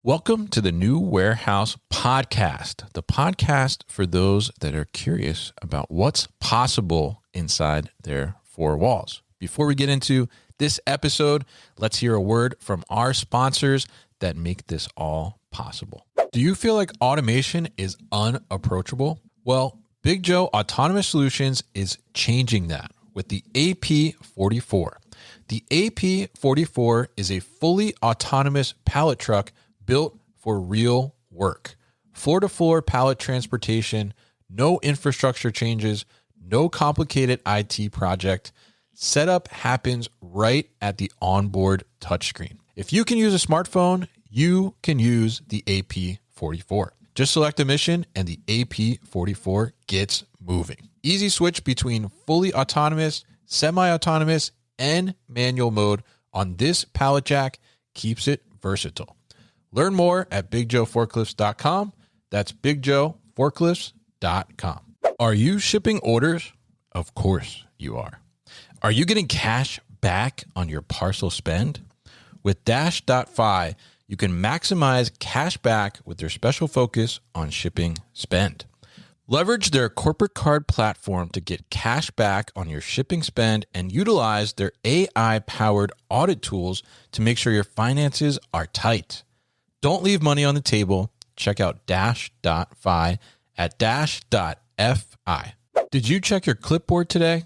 Welcome to the New Warehouse Podcast, the podcast for those that are curious about what's possible inside their four walls. Before we get into this episode, let's hear a word from our sponsors that make this all possible. Do you feel like automation is unapproachable? Well, Big Joe Autonomous Solutions is changing that with the AP44. The AP44 is a fully autonomous pallet truck built for real work. Floor-to-floor pallet transportation, no infrastructure changes, no complicated IT project. Setup happens right at the onboard touchscreen. If you can use a smartphone, you can use the AP44. Just select a mission and the AP44 gets moving. Easy switch between fully autonomous, semi-autonomous, and manual mode on this pallet jack keeps it versatile. Learn more at BigJoeForklifts.com. That's BigJoeForklifts.com. Are you shipping orders? Of course you are. Are you getting cash back on your parcel spend? With Dash.fi, you can maximize cash back with their special focus on shipping spend. Leverage their corporate card platform to get cash back on your shipping spend and utilize their AI-powered audit tools to make sure your finances are tight. Don't leave money on the table. Check out Dash.fi at Dash.fi. Did you check your clipboard today?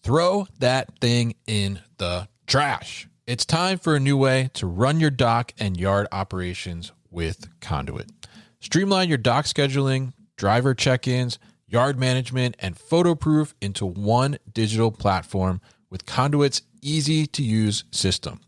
Throw that thing in the trash. It's time for a new way to run your dock and yard operations with Conduit. Streamline your dock scheduling, driver check-ins, yard management, and photo proof into one digital platform with Conduit's easy-to-use system.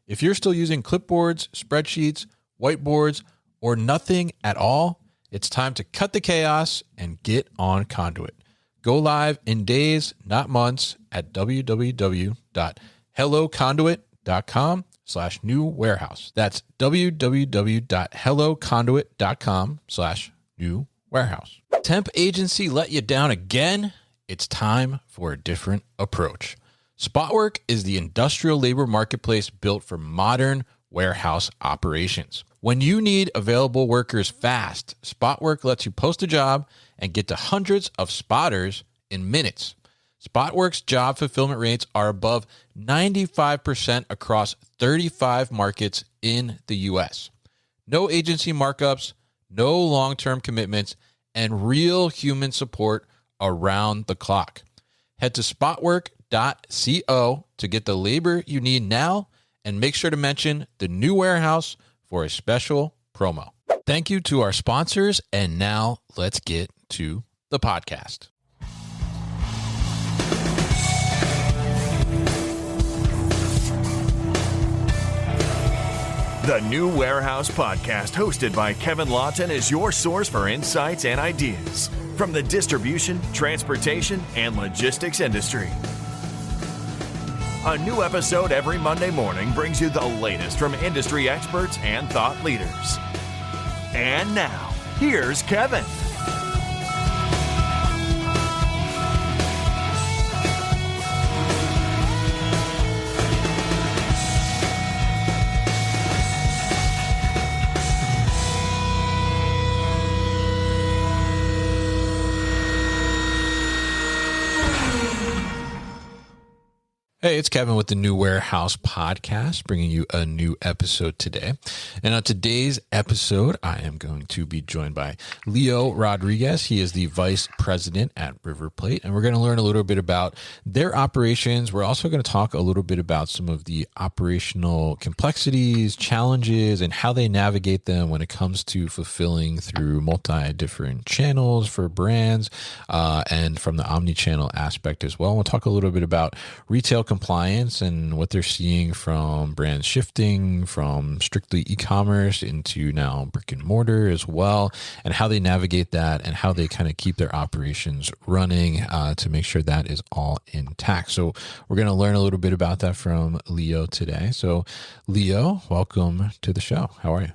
If you're still using clipboards, spreadsheets, whiteboards, or nothing at all, it's time to cut the chaos and get on Conduit. Go live in days, not months, at www.helloconduit.com/new warehouse. That's www.helloconduit.com/new warehouse. Temp agency let you down again? It's time for a different approach. Spotwork is the industrial labor marketplace built for modern warehouse operations. When you need available workers fast, Spotwork lets you post a job and get to hundreds of spotters in minutes. Spotwork's job fulfillment rates are above 95% across 35 markets in the U.S. No agency markups, no long-term commitments, and real human support around the clock. Head to spotwork.co to get the labor you need now, and make sure to mention the New Warehouse for a special promo. Thank you to our sponsors, and now let's get to the podcast. The New Warehouse Podcast, hosted by Kevin Lawton, is your source for insights and ideas from the distribution, transportation, and logistics industry. A new episode every Monday morning brings you the latest from industry experts and thought leaders. And now, here's Kevin. Hey, it's Kevin with the New Warehouse Podcast, bringing you a new episode today. And on today's episode, I am going to be joined by Leo Rodriguez. He is the Vice President at River Plate, and we're going to learn a little bit about their operations. We're also going to talk a little bit about some of the operational complexities, challenges, and how they navigate them when it comes to fulfilling through multi-different channels for brands, and from the omni-channel aspect as well. We'll talk a little bit about retail compliance and what they're seeing from brands shifting from strictly e-commerce into now brick and mortar as well, and how they navigate that and how they kind of keep their operations running to make sure that is all intact. So we're going to learn a little bit about that from Leo today. So Leo, welcome to the show. How are you?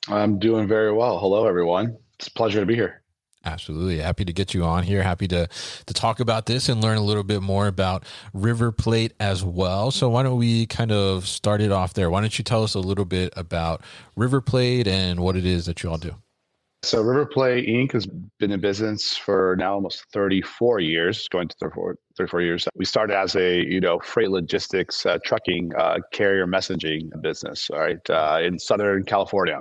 I'm doing very well. Hello, everyone. It's a pleasure to be here. Absolutely. Happy to get you on here. Happy to talk about this and learn a little bit more about River Plate as well. So why don't we kind of start it off there? Why don't you tell us a little bit about River Plate and what it is that you all do? So River Plate Inc. has been in business for now almost 34 years, going to 34 years. We started as a, freight logistics, trucking, carrier messaging business, all right, in Southern California.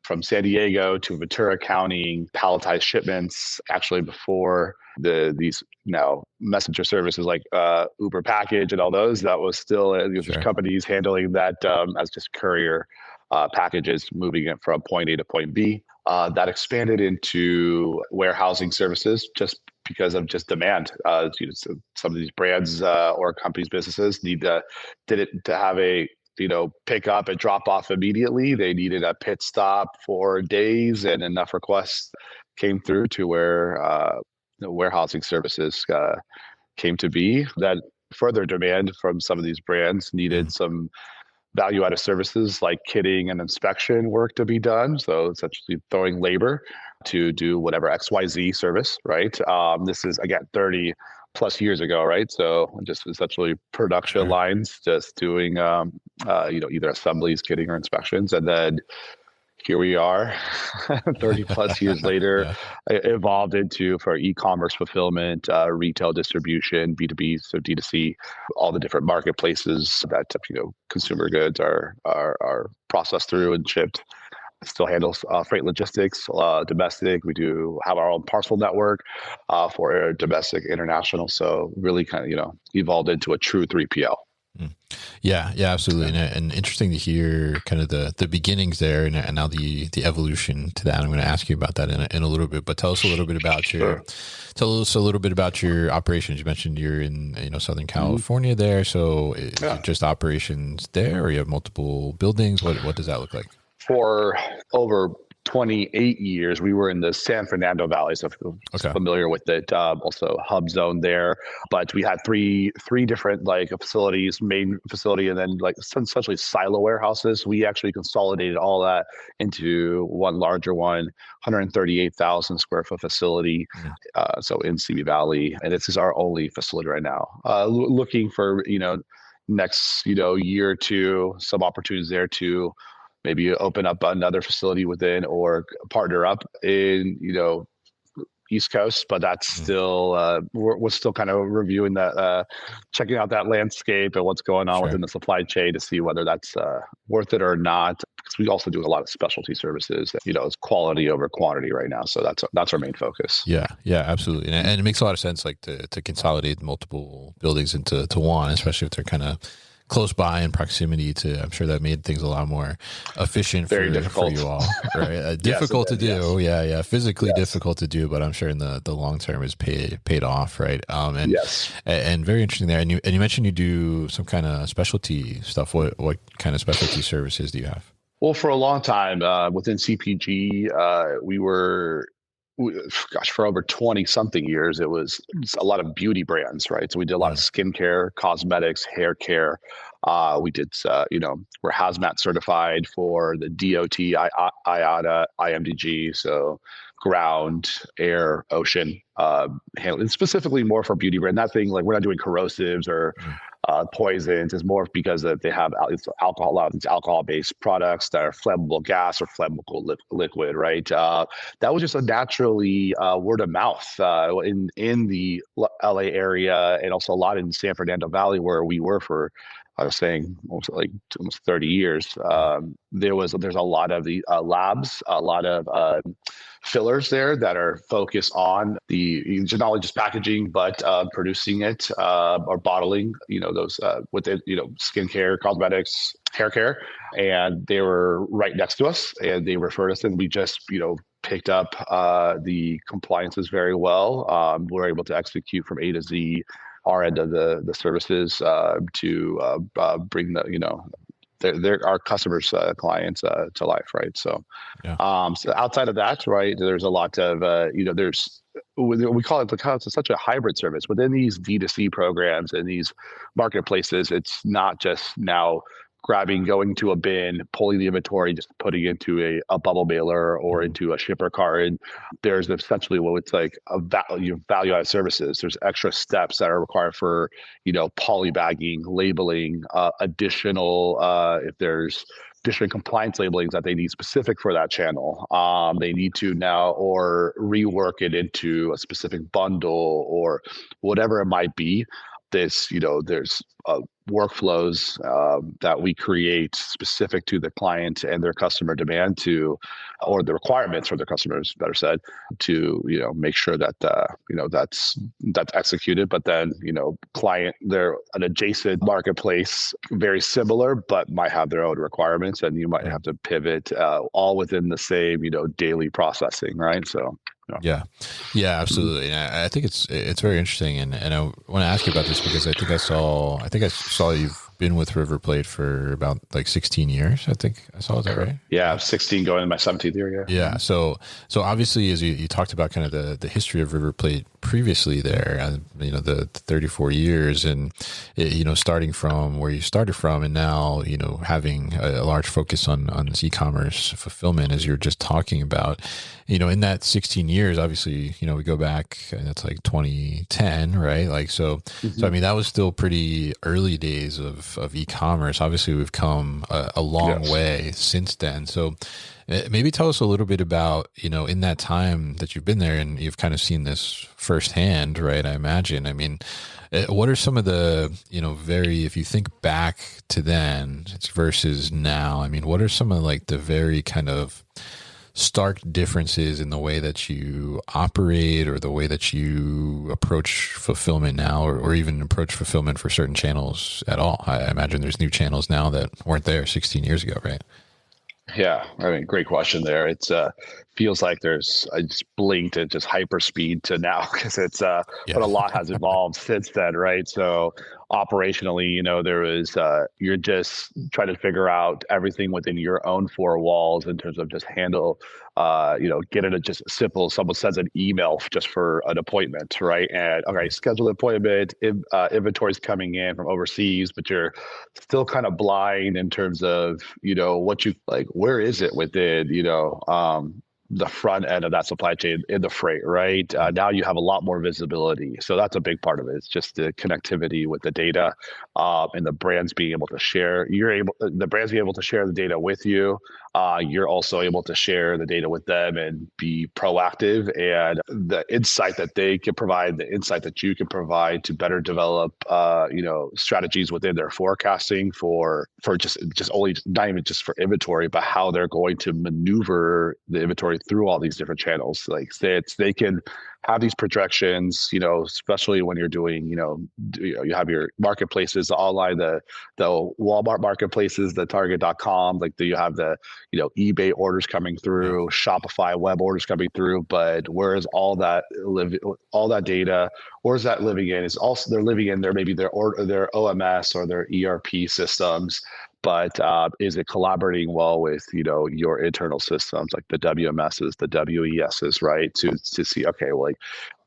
From San Diego to Ventura County, palletized shipments, actually before these now messenger services like Uber Package and all those, that was still Sure. companies handling that as just courier packages, moving it from point A to point B. That expanded into warehousing services just because of just demand. Some of these brands or companies, businesses did it to have a pick up and drop off immediately. They needed a pit stop for days, and enough requests came through to where warehousing services came to be. That further demand from some of these brands needed some value-added services like kitting and inspection work to be done. So essentially throwing labor to do whatever XYZ service, right? This is, again, 30 plus years ago, right? So just essentially production lines, just doing, either assemblies, kitting, or inspections. And then here we are 30 plus years later, evolved into for e-commerce fulfillment, retail distribution, B2B, so D2C, all the different marketplaces that consumer goods are processed through and shipped. Still handles freight logistics, domestic. We do have our own parcel network for domestic, international. So really kind of evolved into a true 3PL. Yeah, absolutely. And interesting to hear kind of the beginnings there and now the evolution to that. I'm going to ask you about that in a little bit, but tell us a little bit about your operations. You mentioned you're in, Southern California there. So is it just operations there, or you have multiple buildings? What does that look like? For over 28 years, we were in the San Fernando Valley, so familiar with it. Also hub zone there, but we had three different facilities, main facility, and then essentially silo warehouses. We actually consolidated all that into one larger one, 138,000 square foot facility. So in CB Valley, and this is our only facility right now. Looking for next year or two, some opportunities there to maybe open up another facility within or partner up in, East Coast, but that's still, we're still kind of reviewing that, checking out that landscape and what's going on within the supply chain to see whether that's worth it or not. Because we also do a lot of specialty services, it's quality over quantity right now. So that's our main focus. Yeah, absolutely. And it makes a lot of sense, to consolidate multiple buildings into one, especially if they're kind of close by in proximity to. I'm sure that made things a lot more efficient for you all, right? Difficult to do. Yes. Yeah. Physically difficult to do, but I'm sure in the long term is paid off, right? And very interesting there. And you mentioned you do some kind of specialty stuff. What kind of specialty services do you have? Well, for a long time within CPG, we were. For over 20 something years, it was a lot of beauty brands, right? So we did a lot of skincare, cosmetics, hair care. We did, we're hazmat certified for the DOT, IATA, IMDG. So ground, air, ocean, and specifically more for beauty brand. That thing, we're not doing corrosives or poisons. Is more because they have alcohol, a lot of these alcohol-based products that are flammable gas or flammable liquid, right? That was just a naturally word of mouth in the LA area, and also a lot in San Fernando Valley where we were for, I was saying, almost 30 years. There's a lot of the labs, a lot of fillers there that are focused on not only just packaging, but producing it or bottling, those with it, skincare, cosmetics, hair care. And they were right next to us, and they referred us, and we just, picked up the compliances very well. We're able to execute from A to Z our end of the services to bring our customers, clients to life, right? So, so outside of that, right, there's a lot of we call it because it's such a hybrid service within these D2C programs and these marketplaces. It's not just now going to a bin, pulling the inventory, just putting it into a bubble mailer or into a shipper cart. And there's essentially what it's like value added services. There's extra steps that are required for, polybagging, labeling, additional, if there's different compliance labelings that they need specific for that channel. They need to now or rework it into a specific bundle or whatever it might be. There's workflows that we create specific to the client and their customer demand or the requirements for their customers, better said, to make sure that that's executed. But then client, they're an adjacent marketplace, very similar, but might have their own requirements, and you might have to pivot all within the same daily processing, right? So. Yeah, absolutely. And I think it's very interesting, and I want to ask you about this because I think I saw you've been with River Plate for about like 16 years. I think I saw that, right? Yeah, 16 going in my 17th year. Yeah. So obviously, as you talked about kind of the history of River Plate previously there, the 34 years and, starting from where you started from and now, having a large focus on this e-commerce fulfillment, as you're just talking about, in that 16 years, obviously, we go back and that's like 2010, right? Like, so I mean, that was still pretty early days of e-commerce. Obviously we've come a long way since then. So maybe tell us a little bit about, in that time that you've been there and you've kind of seen this firsthand, right? I imagine. I mean, what are some of the, if you think back to then versus now, I mean, what are some of like the very kind of stark differences in the way that you operate or the way that you approach fulfillment now or even approach fulfillment for certain channels at all? I imagine there's new channels now that weren't there 16 years ago, right? Yeah, I mean, great question there. It's feels like I just blinked at just hyper speed to now because but a lot has evolved since then, right? So operationally, there was you're just trying to figure out everything within your own four walls in terms of just handle, get it just simple. Someone sends an email just for an appointment, right? And okay, schedule an appointment. Inventory's coming in from overseas, but you're still kind of blind in terms of what you like. Where is it within the front end of that supply chain in the freight, right? Now you have a lot more visibility. So that's a big part of it. It's just the connectivity with the data and the brands being able to share. The brands being able to share the data with you. You're also able to share the data with them and be proactive, and the insight that they can provide, the insight that you can provide to better develop, strategies within their forecasting for just only not even just for inventory, but how they're going to maneuver the inventory through all these different channels. Like they can have these projections, especially when you're doing, you have your marketplaces, the online, the Walmart marketplaces, the Target.com, like you have the, eBay orders coming through, Shopify web orders coming through. But where is all that data? Where is that living in? Is also they're living in maybe their OMS or their ERP systems. But is it collaborating well with your internal systems like the WMSs, the WESs, right? To see, okay, well, like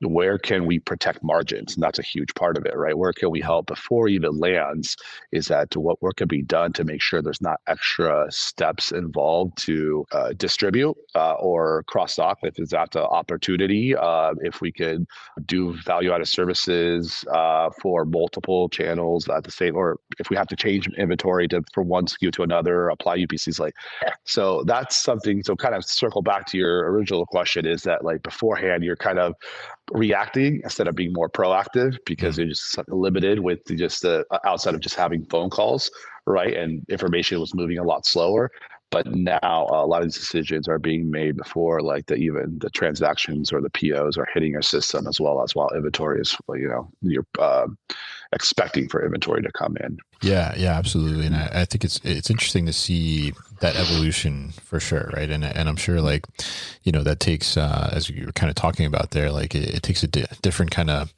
where can we protect margins? And that's a huge part of it, right? Where can we help before it even lands? Is that what work can be done to make sure there's not extra steps involved to distribute or cross stock if it's that opportunity? If we could do value-added services for multiple channels at the same, or if we have to change inventory from one SKU to another, apply UPCs, so that's something. So kind of circle back to your original question is that like beforehand, you're kind of reacting instead of being more proactive because you're just limited with just outside of just having phone calls, right? And information was moving a lot slower. But now a lot of these decisions are being made before even the transactions or the POs are hitting your system as well as while inventory is, you're expecting for inventory to come in. Yeah, absolutely. And I think it's interesting to see that evolution for sure, right? And I'm sure that takes, as you were kind of talking about there, it takes a different kind of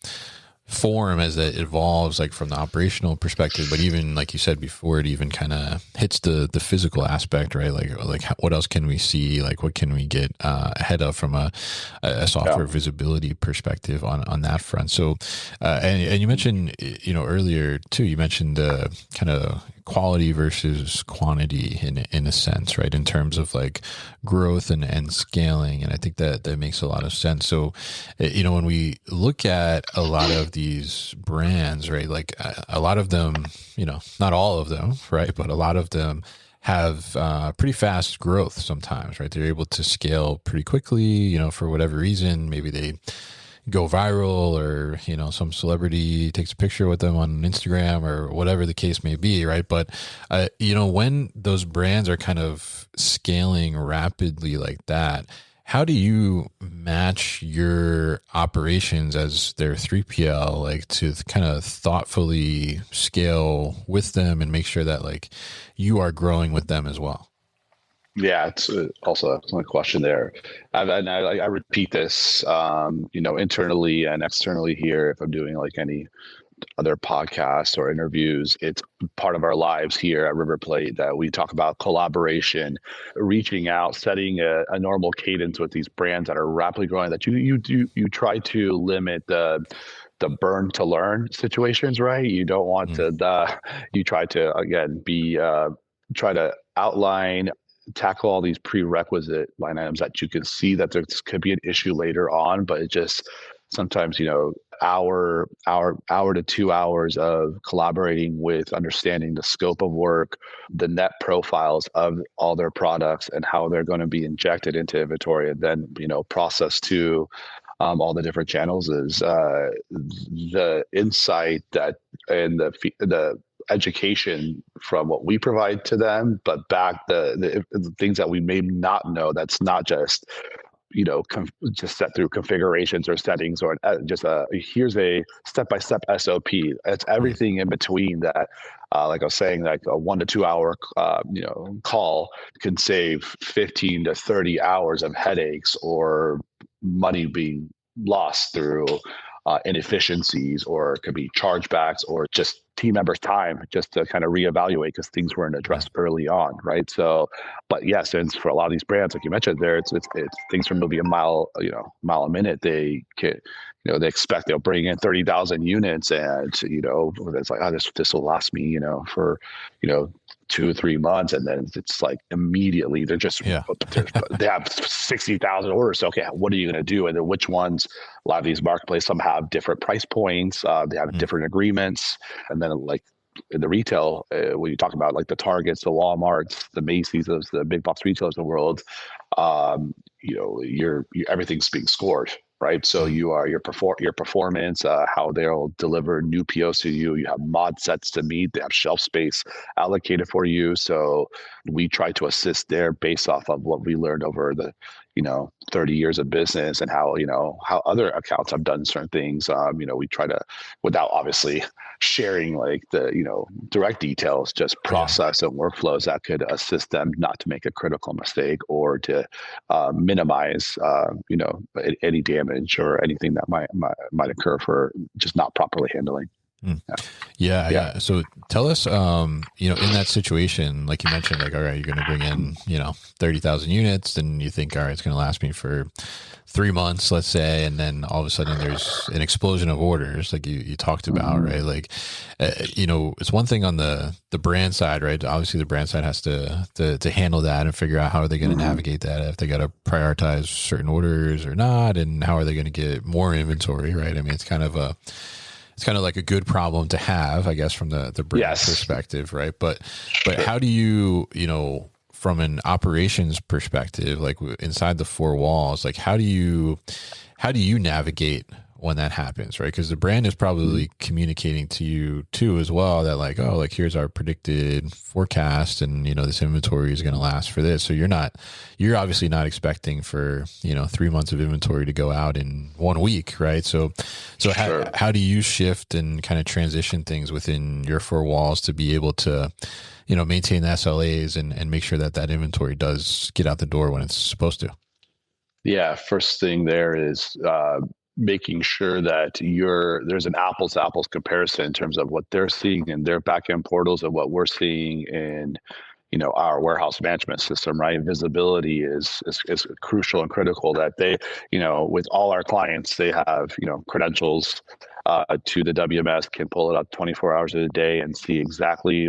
form as it evolves, from the operational perspective, but even like you said before, it even kind of hits the physical aspect, right? What else can we see? What can we get ahead of from a software visibility perspective on that front? So, and you mentioned, earlier too, you mentioned kind of quality versus quantity in a sense, right? In terms of like growth and scaling. And I think that makes a lot of sense. So, when we look at a lot of these brands, right, like a lot of them, not all of them, right, but a lot of them have pretty fast growth sometimes, right? They're able to scale pretty quickly, for whatever reason. Maybe they go viral, or some celebrity takes a picture with them on Instagram, or whatever the case may be, right? But when those brands are kind of scaling rapidly like that, how do you match your operations as their 3PL, like to kind of thoughtfully scale with them and make sure that like you are growing with them as well? Yeah, it's also a question there. I repeat this, internally and externally here. If I'm doing like any other podcasts or interviews, it's part of our lives here at River Plate that we talk about collaboration, reaching out, setting a normal cadence with these brands that are rapidly growing. That you try to limit the burn to learn situations, right? You don't want you try to again try to outline, tackle all these prerequisite line items that you can see that there could be an issue later on, but it just sometimes, hour to 2 hours of collaborating with understanding the scope of work, the net profiles of all their products and how they're going to be injected into inventory, and then, processed to all the different channels is the insight that and the education from what we provide to them, but back the things that we may not know. That's not just just set through configurations or settings, or just here's a step-by-step SOP. It's everything in between that. Like I was saying, like a 1 to 2 hour call can save 15 to 30 hours of headaches or money being lost through inefficiencies, or it could be chargebacks, or just team members' time just to kind of reevaluate because things weren't addressed early on, right? So, but yeah, since for a lot of these brands, like you mentioned, there it's things from maybe a mile a minute. They can, they expect they'll bring in 30,000 units, and it's like, oh, this will last me, for 2 or 3 months, and then it's like immediately they have 60,000 orders. So, okay, what are you going to do? And then which ones? A lot of these marketplaces, some have different price points. They have different agreements, and then like in the retail, when you talk about like the Targets, the Walmarts, the Macy's, the big box retailers of the world, everything's being scored. Right. So your performance, how they'll deliver new POs to you. You have mod sets to meet. They have shelf space allocated for you. So we try to assist there based off of what we learned over the 30 years of business, and how other accounts have done certain things. We try to, without obviously sharing like the direct details, just process and workflows that could assist them not to make a critical mistake, or to minimize any damage or anything that might occur for just not properly handling. Yeah. So tell us, in that situation, like you mentioned, like, all right, you're going to bring in, 30,000 units, and you think, all right, it's going to last me for 3 months, let's say. And then all of a sudden there's an explosion of orders, like you talked about, right? Like, it's one thing on the brand side, right? Obviously the brand side has to handle that and figure out how are they going to navigate that, if they got to prioritize certain orders or not, and how are they going to get more inventory, right? I mean, it's kind of like a good problem to have, I guess, from the brand perspective, right? But how do you, from an operations perspective, like inside the four walls, like how do you navigate when that happens, right? Because the brand is probably communicating to you too as well that like, oh, like here's our predicted forecast, and this inventory is going to last for this. So you're obviously not expecting for 3 months of inventory to go out in 1 week, right? So how do you shift and kind of transition things within your four walls to be able to maintain the SLAs and make sure that inventory does get out the door when it's supposed to? Yeah, first thing there is making sure that there's an apples to apples comparison in terms of what they're seeing in their backend portals and what we're seeing in our warehouse management system, right? Visibility is crucial and critical. That they, with all our clients, they have credentials to the WMS, can pull it up 24 hours a day and see exactly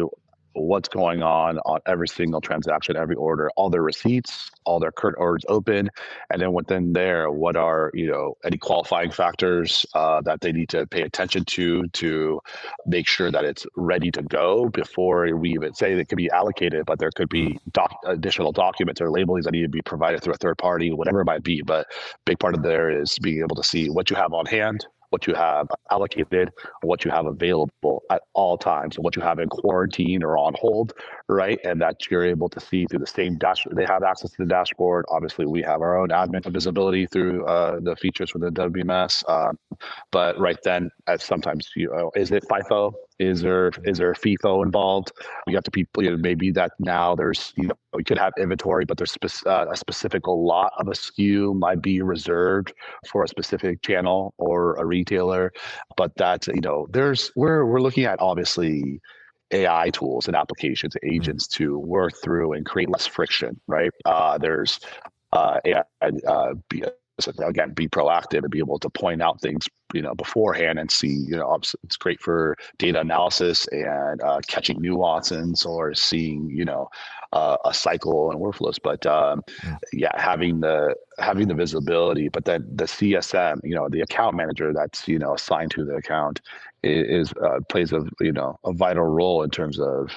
what's going on every single transaction, every order, all their receipts, all their current orders open, and then within there, what are any qualifying factors that they need to pay attention to make sure that it's ready to go before we even say it could be allocated, but there could be additional documents or labelings that need to be provided through a third party, whatever it might be. But big part of there is being able to see what you have on hand, what you have allocated, what you have available at all times, and what you have in quarantine or on hold, right? And that you're able to see through the same dashboard. They have access to the dashboard. Obviously, we have our own admin visibility through the features for the WMS. But right then, sometimes is it FIFO? Is there FIFO involved? You have to be maybe that now there's you could have inventory, but there's a specific lot of a SKU might be reserved for a specific channel or a retailer. But that we're looking at obviously AI tools and applications, agents to work through and create less friction, right? There's AI. Again, be proactive and be able to point out things beforehand and see it's great for data analysis and catching nuances or seeing a cycle and workflows. But having the visibility, but then the CSM, the account manager that's assigned to the account is plays a vital role in terms of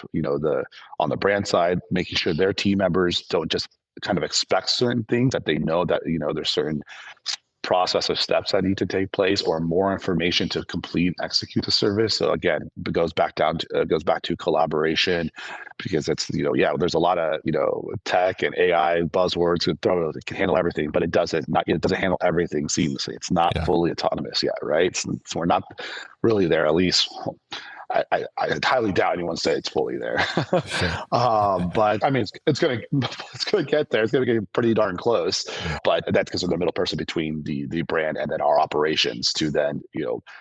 on the brand side, making sure their team members don't just kind of expect certain things, that they know that there's certain process of steps that need to take place or more information to complete and execute the service. So again, it goes back to collaboration, because it's there's a lot of tech and AI buzzwords it can handle everything, but it doesn't handle everything seamlessly. It's not fully autonomous yet, right? So we're not really there, at least. I highly doubt anyone say it's fully there. Sure. But I mean, it's gonna get there. It's gonna get pretty darn close. But that's because of the middle person between the brand and then our operations to then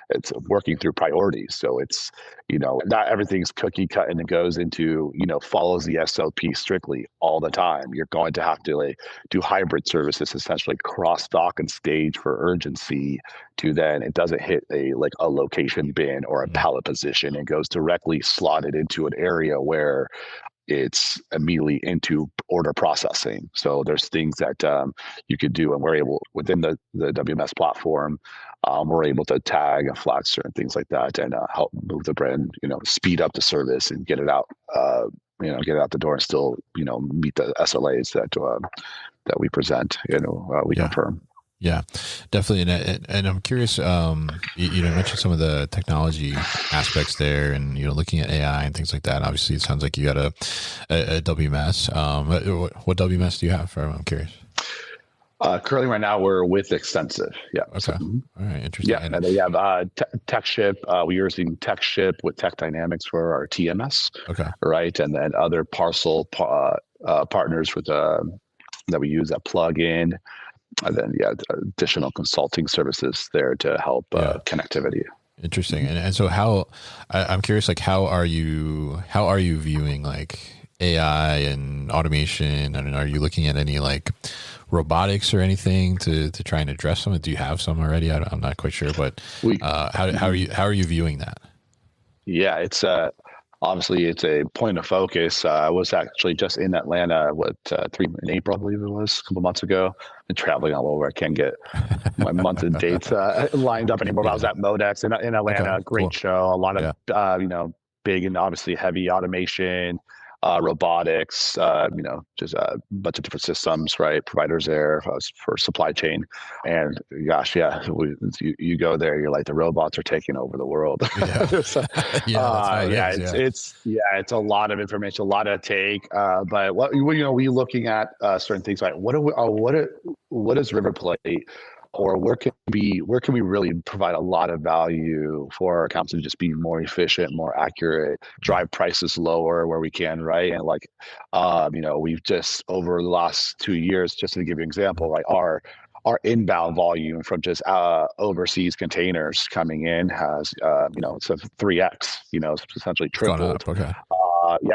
it's working through priorities. So it's not everything's cookie cut and it goes into follows the SOP strictly all the time. You're going to have to do hybrid services, essentially cross dock and stage for urgency, to then it doesn't hit a location bin or a pallet position. It goes directly slotted into an area where it's immediately into order processing. So there's things that you could do, and we're able within the WMS platform, we're able to tag and flag certain things like that and help move the brand, speed up the service and get it out, get it out the door and still, meet the SLAs that we present, we confirm. Yeah, definitely. And I'm curious, you mentioned some of the technology aspects there and, looking at AI and things like that. Obviously, it sounds like you got a WMS. What WMS do you have? I'm curious. Currently right now we're with Extensive. Yeah. Okay. So, all right. Interesting. Yeah. And they have TechShip. We're using TechShip with Tech Dynamics for our TMS. Okay. Right. And then other parcel partners that we use that plug in. And then, additional consulting services there to help connectivity. Interesting. And so I'm curious, how are you viewing AI and automation? And are you looking at any robotics or anything to try and address some? Do you have some already? I'm not quite sure, but how are you viewing that? Yeah, it's obviously it's a point of focus. I was actually just in Atlanta, in April, I believe it was, a couple months ago. Been traveling all over. I can't get my month and dates lined up anymore. But I was at Modex in Atlanta. Okay, great cool. Show. A lot of big and obviously heavy automation, robotics, just a bunch of different systems, right? Providers there for supply chain. And gosh, you go there, you're like, the robots are taking over the world. Yeah. It's a lot of information, a lot of take. But we looking at certain things like what does River Plate, or where can we really provide a lot of value for our accounts to just be more efficient, more accurate, drive prices lower where we can, right? And we've just over the last 2 years, just to give you an example, right, our inbound volume from just overseas containers coming in has it's a 3x, it's essentially tripled. Okay.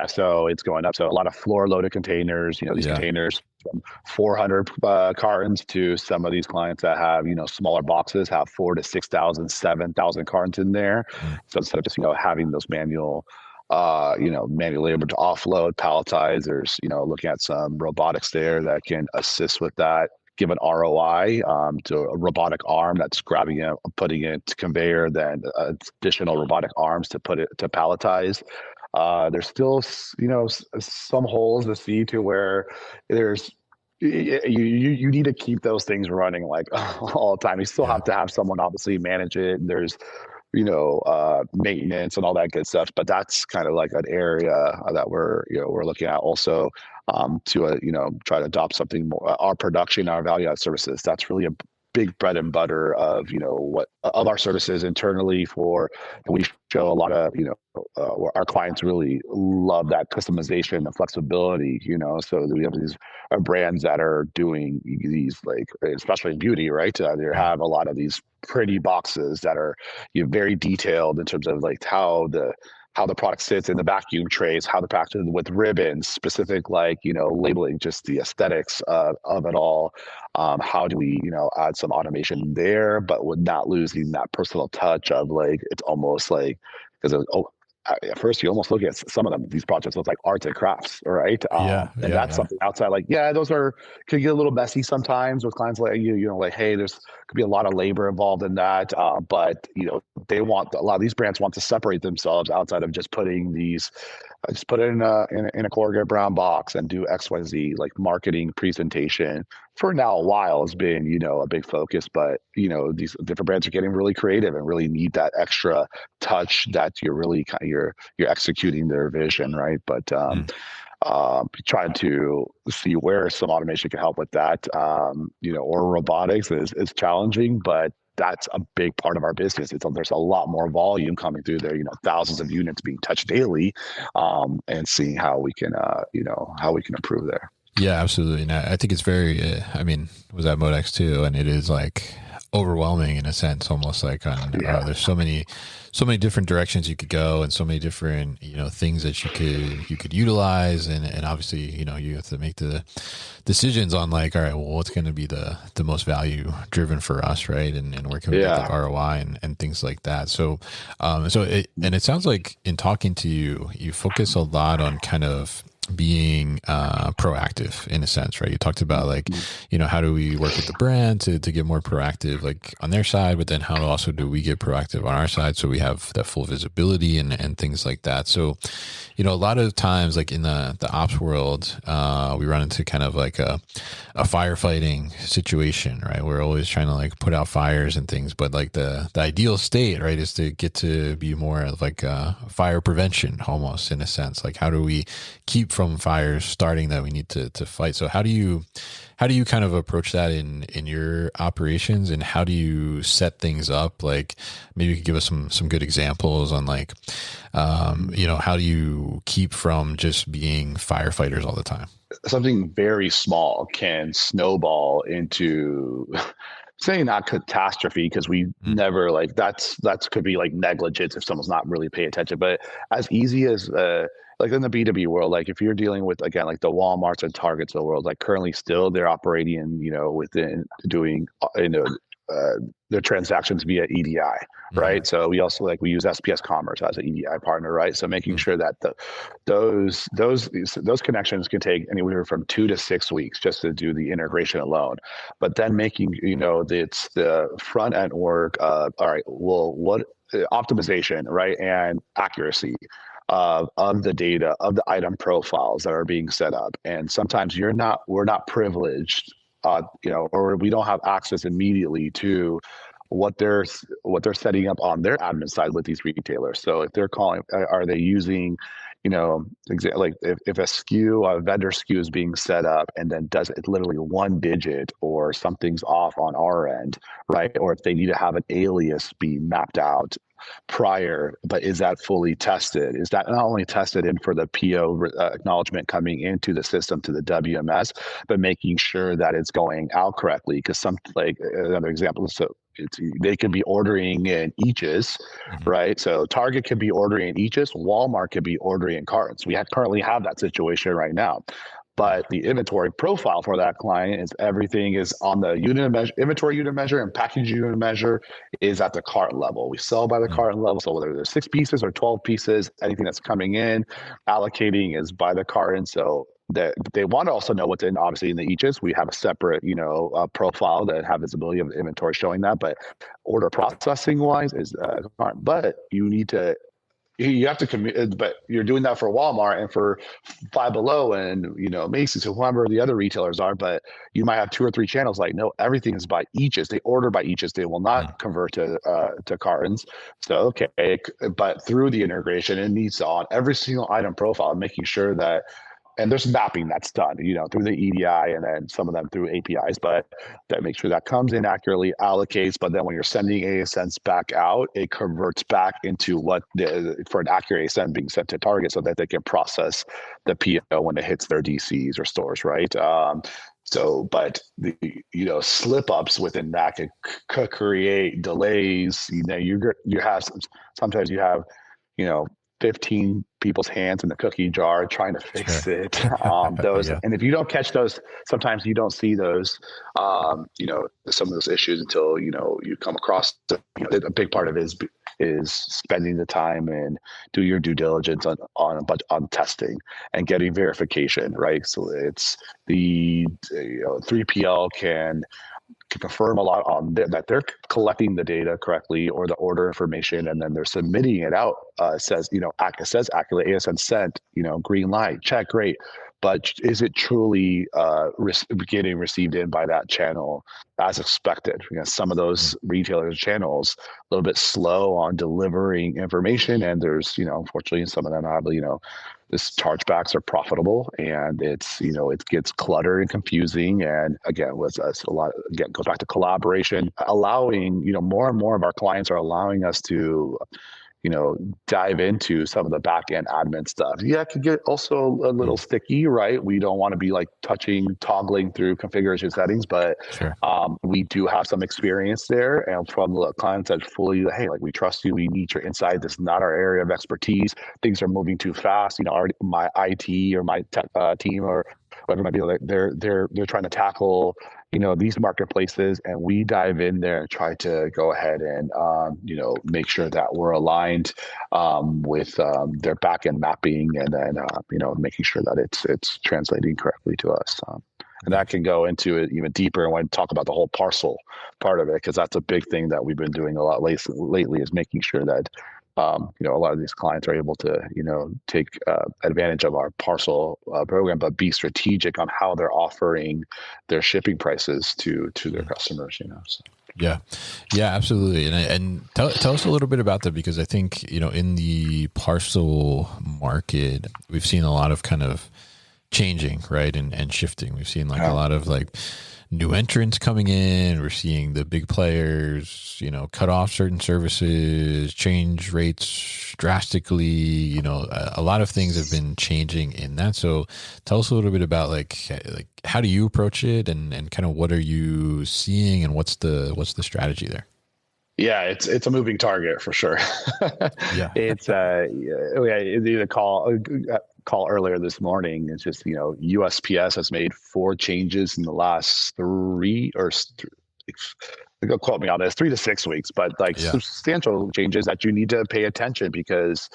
So it's going up. So a lot of floor loaded containers, these containers from 400 cartons to some of these clients that have, smaller boxes have 4,000 to 6,000, 7,000 cartons in there. So instead of just, having those manual manual labor to offload, palletize. There's, looking at some robotics there that can assist with that, give an ROI to a robotic arm that's grabbing it, putting it to conveyor, then additional robotic arms to put it to palletize. There's still, some holes to see to where there's you need to keep those things running like all the time. You still have to have someone obviously manage it. And there's maintenance and all that good stuff. But that's kind of like an area that we're looking at also to try to adopt something more. Our production, our value add services. That's really a big bread and butter of what of our services internally and we show a lot of our clients really love that customization, the flexibility, so we have these brands that are doing these, like, especially in beauty, right? They have a lot of these pretty boxes that are very detailed in terms of like how the product sits in the vacuum trays, how the packaged with ribbons, specific, like, labeling, just the aesthetics of it all. How do we, add some automation there, but with not losing that personal touch of, like, it's almost like, because at first you almost look at some of these projects look like arts and crafts, right? That's something outside, like, those could get a little messy sometimes with clients, like like, hey, there's could be a lot of labor involved in that, but a lot of these brands want to separate themselves outside of just putting these. Just put it in a corrugated brown box and do XYZ, like marketing presentation. For now, a while has been, a big focus, but these different brands are getting really creative and really need that extra touch that you're really you're executing their vision, right? But trying to see where some automation can help with that, or robotics is challenging, but that's a big part of our business. There's a lot more volume coming through there, thousands of units being touched daily, and seeing how we can improve there. Yeah, absolutely. And I think it's very, was at Modex too. And it is like overwhelming in a sense, almost like there's so many different directions you could go and so many different, things that you could utilize. And obviously, you have to make the decisions on, like, all right, well, what's going to be the most value driven for us, right? And where can we get the ROI and things like that. So, it sounds like in talking to you, you focus a lot on kind of being proactive in a sense, right? You talked about, like, how do we work with the brand to get more proactive, like, on their side, but then how also do we get proactive on our side so we have that full visibility and things like that. So, a lot of times, like in the ops world, we run into kind of like a firefighting situation, right? We're always trying to, like, put out fires and things, but like the ideal state, right, is to get to be more of like fire prevention almost, in a sense. Like, how do we keep from fires starting that we need to fight? So how do you kind of approach that in your operations, and how do you set things up? Like, maybe you could give us some good examples on, like, how do you keep from just being firefighters all the time? Something very small can snowball into saying not catastrophe, because we never, like, that's could be like negligence if someone's not really paying attention, but as easy as like in the B2B world, like if you're dealing with, again, like the Walmarts and Targets of the world, like currently still they're operating, within doing, their transactions via EDI, right? So we also, like, we use SPS Commerce as an EDI partner, right? So making sure that those connections can take anywhere from 2 to 6 weeks just to do the integration alone. But then making, it's the front end work of, all right, well, what optimization, right? And accuracy of the data, of the item profiles that are being set up. And sometimes we're not privileged, or we don't have access immediately to what they're setting up on their admin side with these retailers. So if they're calling, are they using, like if a vendor SKU is being set up and then does it literally one digit or something's off on our end, right? Or if they need to have an alias be mapped out prior, but is that fully tested? Is that not only tested in for the PO acknowledgement coming into the system to the WMS, but making sure that it's going out correctly? Because like another example, so they could be ordering in eaches, right? So Target could be ordering in eaches, Walmart could be ordering in cartons. We currently have that situation right now. But the inventory profile for that client is everything is on the unit measure, inventory unit measure, and package unit measure is at the cart level. We sell by the cart level. So whether there's 6 pieces or 12 pieces, anything that's coming in, allocating is by the cart. And so that they want to also know what's in, obviously in the eaches. We have a separate, profile that have visibility of the inventory showing that. But order processing wise is, but you have to commit, but you're doing that for Walmart and for Five Below and, Macy's or whoever the other retailers are, but you might have 2 or 3 channels. Like, no, everything is by eaches. They order by eaches. They will not convert to cartons. So, okay. But through the integration, it needs to on every single item profile, making sure that, and there's mapping that's done, through the EDI and then some of them through APIs, but that makes sure that comes in accurately, allocates. But then when you're sending ASNs back out, it converts back into for an accurate ASN being sent to Target so that they can process the PO when it hits their DCs or stores, right? But the slip ups within that could create delays. Sometimes you have 15 people's hands in the cookie jar trying to fix it. And if you don't catch those, sometimes you don't see those, some of those issues until, you come across a big part of it is spending the time and do your due diligence on testing and getting verification, right? So it's the 3PL can confirm a lot on that they're collecting the data correctly or the order information, and then they're submitting it out. It says accurately ASN sent, green light, check, great. But is it truly getting received in by that channel as expected? Some of those retailers' channels a little bit slow on delivering information, and there's unfortunately some of them have this chargebacks are profitable, and it's it gets cluttered and confusing. And again, goes back to collaboration, allowing more and more of our clients are allowing us to dive into some of the back end admin stuff. Yeah, it could get also a little sticky, right? We don't want to be like toggling through configuration settings, but Sure. We do have some experience there. And from the clients that fully, hey, like we trust you, we need your insight. This is not our area of expertise. Things are moving too fast. My IT or my tech team or whatever it might be, like they're trying to tackle these marketplaces, and we dive in there and try to go ahead and make sure that we're aligned with their back end mapping, and then making sure that it's translating correctly to us. And that can go into it even deeper when we talk about the whole parcel part of it, because that's a big thing that we've been doing a lot lately is making sure that a lot of these clients are able to, take advantage of our parcel program, but be strategic on how they're offering their shipping prices to their customers. So. Yeah, absolutely. And tell us a little bit about that, because I think, in the parcel market, we've seen a lot of kind of changing, right? And shifting. We've seen a lot of new entrants coming in. We're seeing the big players, cut off certain services, change rates drastically. A lot of things have been changing in that. So tell us a little bit about how do you approach it, and kind of what are you seeing, and what's the strategy there? Yeah, it's a moving target for sure. Yeah. It's the call earlier this morning. It's just USPS has made 4 changes in the last 3 or don't quote me on this, 3 to 6 weeks, but substantial changes that you need to pay attention, because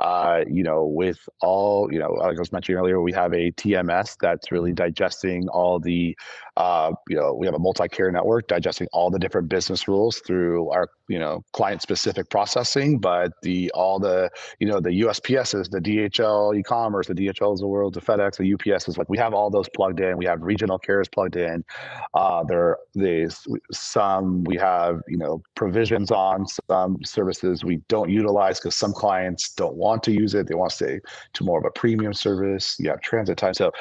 with all, like I was mentioning earlier, we have a TMS that's really digesting all the, we have a multi-carrier network digesting all the different business rules through our, client-specific processing. But the USPSs, the DHL e-commerce, the DHLs of the world, the FedEx, the UPSs, we have all those plugged in. We have regional carriers plugged in. We have, provisions on some services we don't utilize because some clients don't want to use it. They want to stay to more of a premium service. You have transit time. So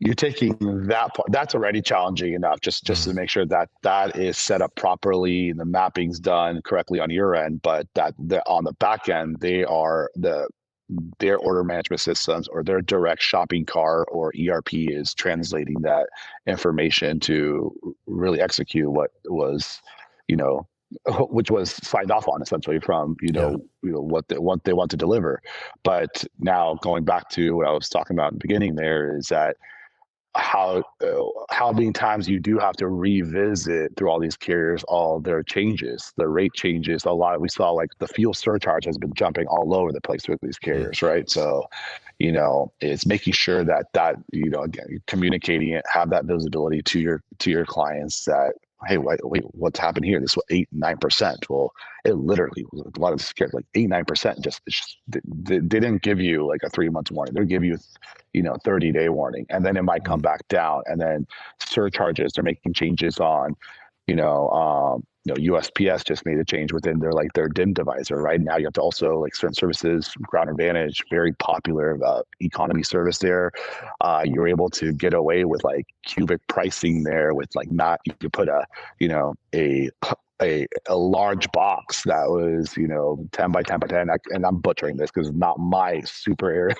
you're taking that part. That's already challenging enough just to make sure that is set up properly and the mapping's done correctly on your end. But on the back end, their order management systems or their direct shopping cart or ERP is translating that information to really execute what was, which was signed off on essentially from, what they want to deliver. But now going back to what I was talking about in the beginning there is that how many times you do have to revisit through all these carriers, all their changes, the rate changes. A lot, we saw like the fuel surcharge has been jumping all over the place with these carriers, right? So, it's making sure that, again, communicating it, have that visibility to your clients that, hey, wait, what's happened here? This was 8-9%. Well, it literally was a lot of scared, like 8-9%. They didn't give you like a 3 month warning. They'll give you, 30-day warning, and then it might come back down. And then surcharges, they're making changes on, USPS just made a change within their DIM divisor. Right now, you have to also, like, certain services, Ground Advantage, very popular economy service there. You're able to get away with like cubic pricing there with like not, you could put a large box that was 10 by 10 by 10, and I'm butchering this because it's not my super area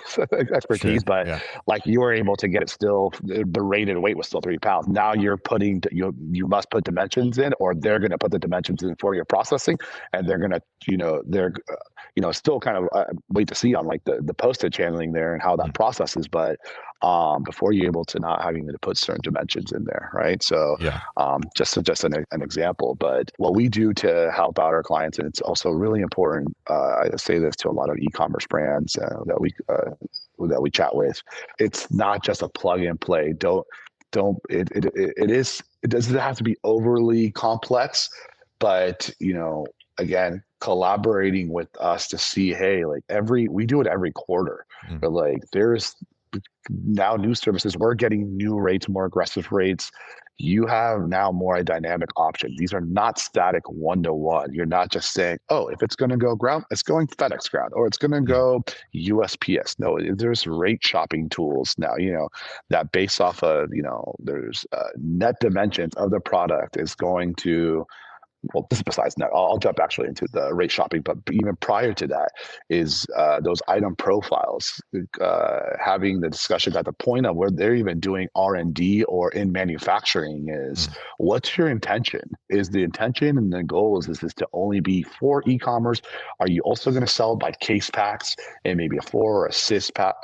expertise, Sure, but yeah. like you were able to get it still, the rated weight was still 3 pounds. Now you're putting, you must put dimensions in, or they're going to put the dimensions in for your processing, and they're going to they're still kind of wait to see on like the postage handling there and how that processes, but before you're able to not having to put certain dimensions in there, right? So Yeah. just an example. But what we do to help out our clients, and it's also really important, I say this to a lot of e-commerce brands that we chat with, it's not just a plug and play. It doesn't have to be overly complex, but again, collaborating with us to see, hey, like we do it every quarter, but like there's now new services, we're getting new rates, more aggressive rates. You have now more a dynamic option. These are not static 1-to-1. You're not just saying, oh, if it's going to go ground, it's going FedEx ground, or it's going to go USPS. No, there's rate shopping tools now, that based off of, there's net dimensions of the product is going to, well, this is besides that. I'll jump actually into the rate shopping, but even prior to that is those item profiles, having the discussion at the point of where they're even doing R&D or in manufacturing is what's your intention? Is the intention and the goal is this to only be for e-commerce? Are you also going to sell by case packs and maybe a 4 or a 6 pack?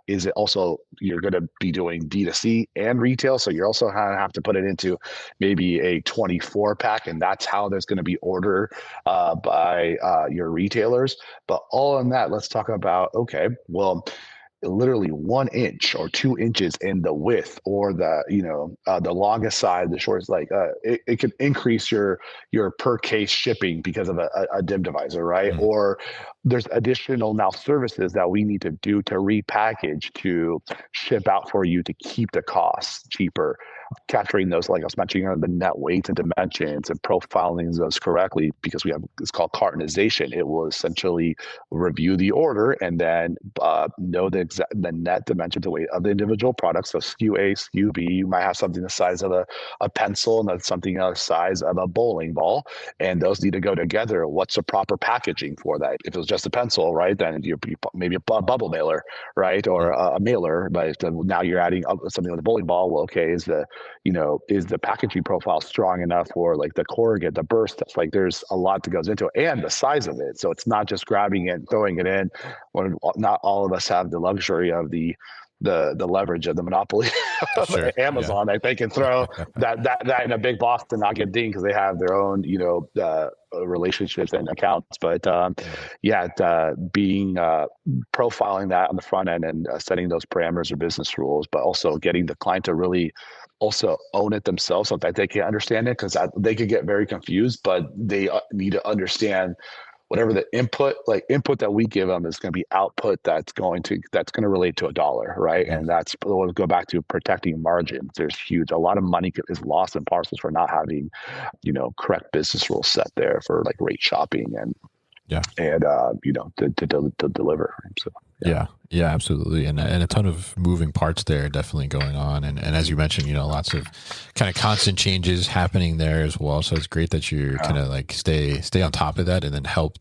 Is it also you're going to be doing D2C and retail? So you're also going to have to put it into maybe a 24 pack, and that's how there's going to be order by your retailers. But all in that, let's talk about, okay, well, literally 1 inch or 2 inches in the width, or the longest side, the shortest, like it could increase your per case shipping because of a DIM divisor, right? Or there's additional now services that we need to do to repackage to ship out for you to keep the costs cheaper. Capturing those, like I was mentioning, the net weights and dimensions and profiling those correctly, because it's called cartonization. It will essentially review the order and then know the net dimensions, the weight of the individual products. So SKU A, SKU B, you might have something the size of a pencil and that's something the size of a bowling ball, and those need to go together. What's the proper packaging for that? If it was just a pencil, right, then you maybe a bubble mailer, right, or a mailer. But now you're adding something with a bowling ball. Well, okay, is the packaging profile strong enough for like the corrugate, the burst stuff? Like there's a lot that goes into it, and the size of it. So it's not just grabbing it and throwing it in. When not all of us have the luxury of the leverage of the monopoly of Sure, Amazon. yeah. Like they can throw that in a big box and not get dinged because they have their own relationships and accounts. But being profiling that on the front end and setting those parameters or business rules, but also getting the client to really also own it themselves so that they can understand it, because they could get very confused, but they need to understand whatever the input that we give them is going to be output that's going to relate to a dollar, right? And that's, we'll go back to protecting margins. There's a lot of money is lost in parcels for not having, correct business rules set there for like rate shopping and to deliver. So Yeah, absolutely. And a ton of moving parts there definitely going on. And as you mentioned, lots of kind of constant changes happening there as well. So it's great that you're kind of like stay on top of that, and then help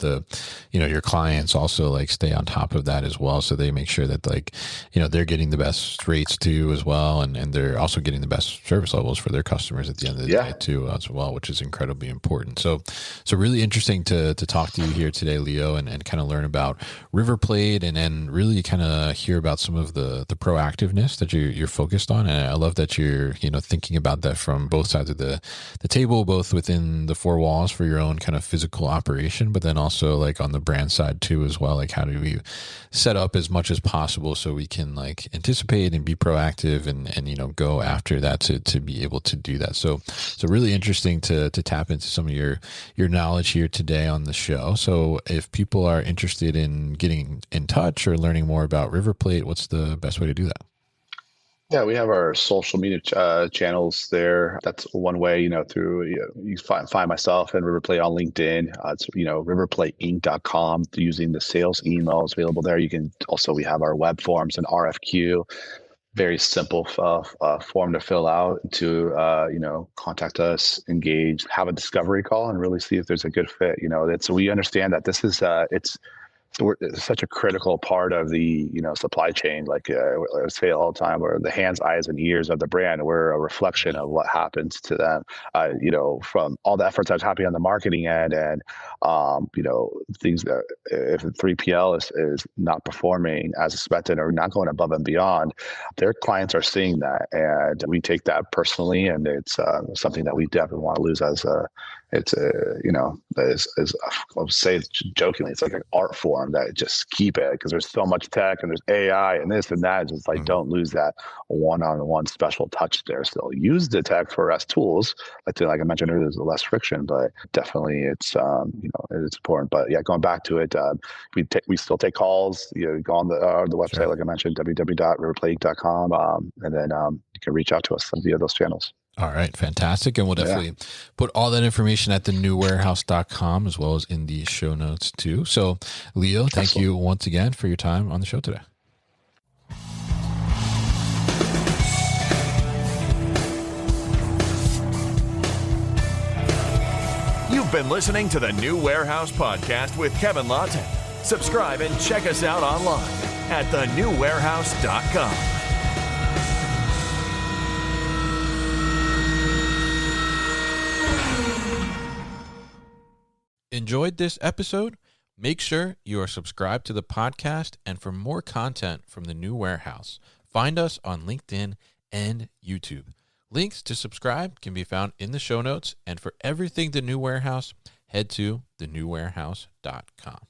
your clients also like stay on top of that as well. So they make sure that they're getting the best rates too as well. And they're also getting the best service levels for their customers at the end of the day too as well, which is incredibly important. So really interesting to talk to you here today, Leo, and kind of learn about River Plate, and then really kind kind of hear about some of the proactiveness that you're focused on. And I love that you're, thinking about that from both sides of the table, both within the four walls for your own kind of physical operation, but then also like on the brand side too, as well. Like how do we set up as much as possible so we can like anticipate and be proactive and go after that to be able to do that. So really interesting to tap into some of your knowledge here today on the show. So if people are interested in getting in touch or learning more about River Plate, what's the best way to do that? Yeah, we have our social media channels there. That's one way, through you find myself and River Plate on LinkedIn. It's riverplateinc.com using the sales emails available there. You can also, we have our web forms and RFQ, very simple form to fill out to contact us, engage, have a discovery call, and really see if there's a good fit. So we understand that this is it's such a critical part of the supply chain. Like I say all the time, we're the hands, eyes, and ears of the brand. We're a reflection of what happens to them. From all the efforts that's happening on the marketing end, and things that if the 3PL is not performing as expected or not going above and beyond, their clients are seeing that, and we take that personally, and it's something that we definitely want to lose as a. It's I'll say jokingly, it's like an art form that just keep it, because there's so much tech and there's AI and this and that. It's just like, don't lose that one-on-one special touch there. Still use the tech for us tools. Like I mentioned earlier, there's less friction, but definitely it's important. But yeah, going back to it, we still take calls. Go on the website, sure. Like I mentioned, www.riverplate.com, and then you can reach out to us via those channels. All right, fantastic. And we'll definitely put all that information at thenewwarehouse.com as well as in the show notes too. So Leo, thank you once again for your time on the show today. You've been listening to the New Warehouse Podcast with Kevin Lawton. Subscribe and check us out online at thenewwarehouse.com. Enjoyed this episode? Make sure you are subscribed to the podcast, and for more content from the New Warehouse, find us on LinkedIn and YouTube. Links to subscribe can be found in the show notes, and for everything The New Warehouse, head to thenewwarehouse.com.